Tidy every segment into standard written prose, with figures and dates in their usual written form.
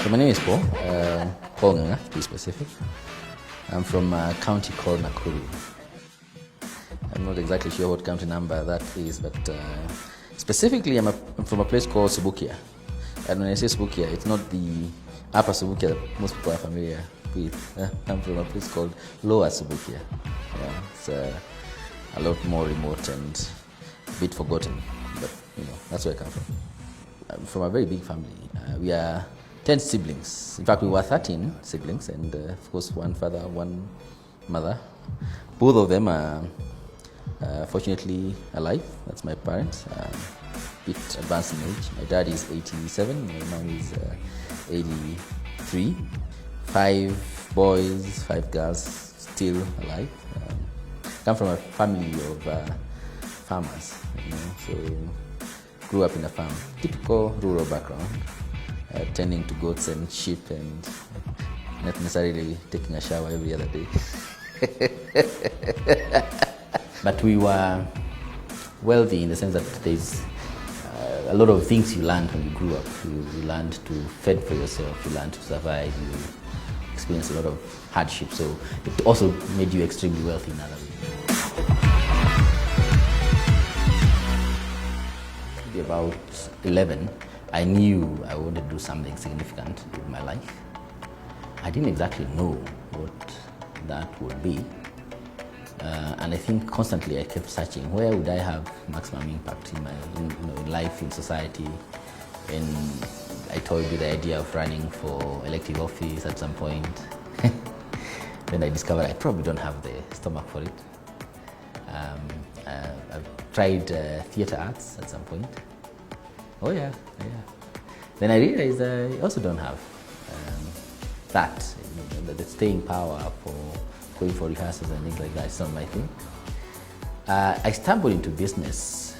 So my name is Paul, Paul Ngugi, to be specific. I'm from a county called Nakuru. I'm not exactly sure what county number that is, but specifically I'm from a place called Subukia. And when I say Subukia, it's not the upper Subukia that most people are familiar with. I'm from a place called Lower Subukia. Yeah, it's a lot more remote and a bit forgotten, but that's where I come from. I'm from a very big family. We are 10 siblings. In fact, we were 13 siblings, and of course, one father, one mother. Both of them are fortunately alive. That's my parents. A bit advanced in age. My dad is 87, my mom is 83. 5 boys, 5 girls, still alive. Come from a family of farmers, so grew up in a farm. Typical rural background. Tending to goats and sheep and not necessarily taking a shower every other day. But we were wealthy in the sense that there's a lot of things you learned when you grew up. You learned to fend for yourself, you learned to survive, you experienced a lot of hardship, so it also made you extremely wealthy in other ways. Maybe about 11, I knew I wanted to do something significant with my life. I didn't exactly know what that would be. And I think constantly I kept searching, where would I have maximum impact in my in life, in society? And I toyed with the idea of running for elective office at some point. Then I discovered I probably don't have the stomach for it. I've tried theatre arts at some point. Oh yeah. Then I realized I also don't have the staying power for going for rehearsals and things like that. It's not my thing. I stumbled into business,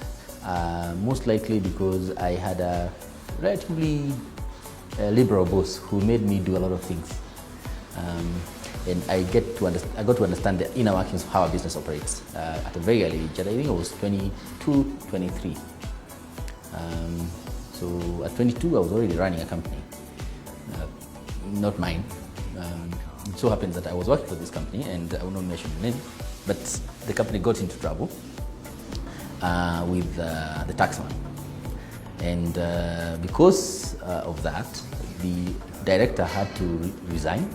most likely because I had a relatively liberal boss who made me do a lot of things. And I got to understand the inner workings of how a business operates at a very early age. I think I was 22, 23. So at 22, I was already running a company, not mine. It so happens that I was working for this company, and I will not mention the name, but the company got into trouble with the taxman. And because of that, the director had to resign,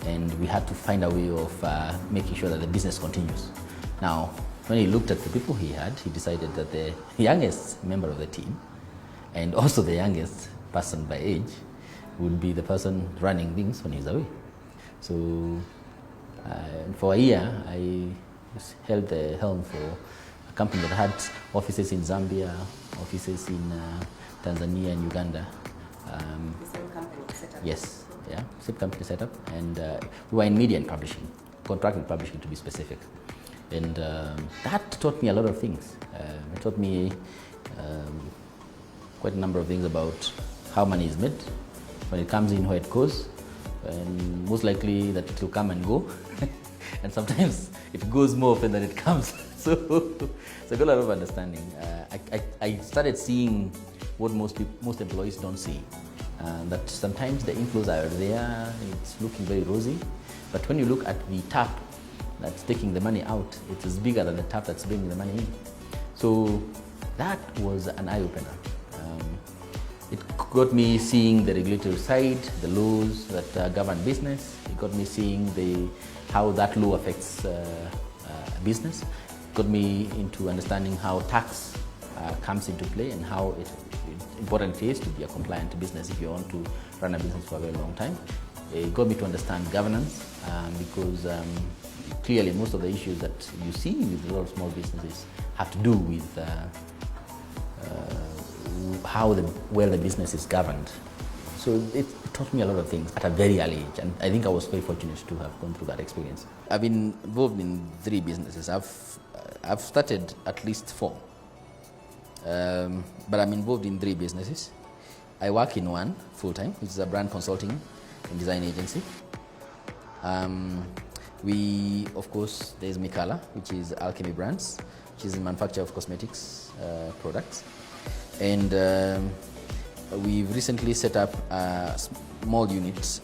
and we had to find a way of making sure that the business continues. Now, when he looked at the people he had, he decided that the youngest member of the team, and also the youngest person by age, would be the person running things when he's away. So for a year, I held the helm for a company that had offices in Zambia, offices in Tanzania and Uganda. The same company set up? Yes, yeah, same company set up. And we were in media and publishing, contracted publishing to be specific. And that taught me a lot of things. It taught me quite a number of things about how money is made, when it comes in, where it goes, and most likely that it will come and go. And sometimes it goes more often than it comes. So I got a lot of understanding. I started seeing what most employees don't see. That sometimes the inflows are there, it's looking very rosy, but when you look at the tap that's taking the money out, it is bigger than the tap that's bringing the money in. So that was an eye-opener. It got me seeing the regulatory side, the laws that govern business. It got me seeing how that law affects business. It got me into understanding how tax comes into play and how important it is to be a compliant business if you want to run a business for a very long time. It got me to understand governance because clearly most of the issues that you see with a lot of small businesses have to do with how well the business is governed. So it taught me a lot of things at a very early age, and I think I was very fortunate to have gone through that experience. I've been involved in 3 businesses. I've started at least 4, but I'm involved in 3 businesses. I work in one full-time, which is a brand consulting and design agency. Of course, there's Mikalla, which is Alchemy brands, which is the manufacturer of cosmetics products. And we've recently set up a mall unit,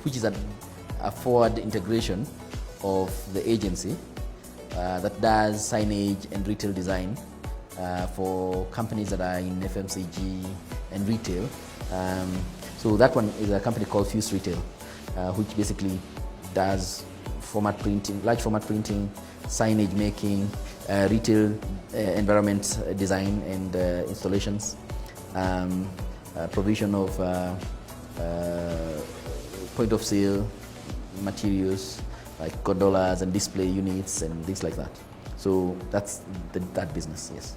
which is a forward integration of the agency that does signage and retail design for companies that are in FMCG and retail. So that one is a company called Fuse Retail, which basically does format printing, large format printing, signage making, retail environment design and installations, provision of point of sale materials like gondolas and display units and things like that. So that's that business, yes.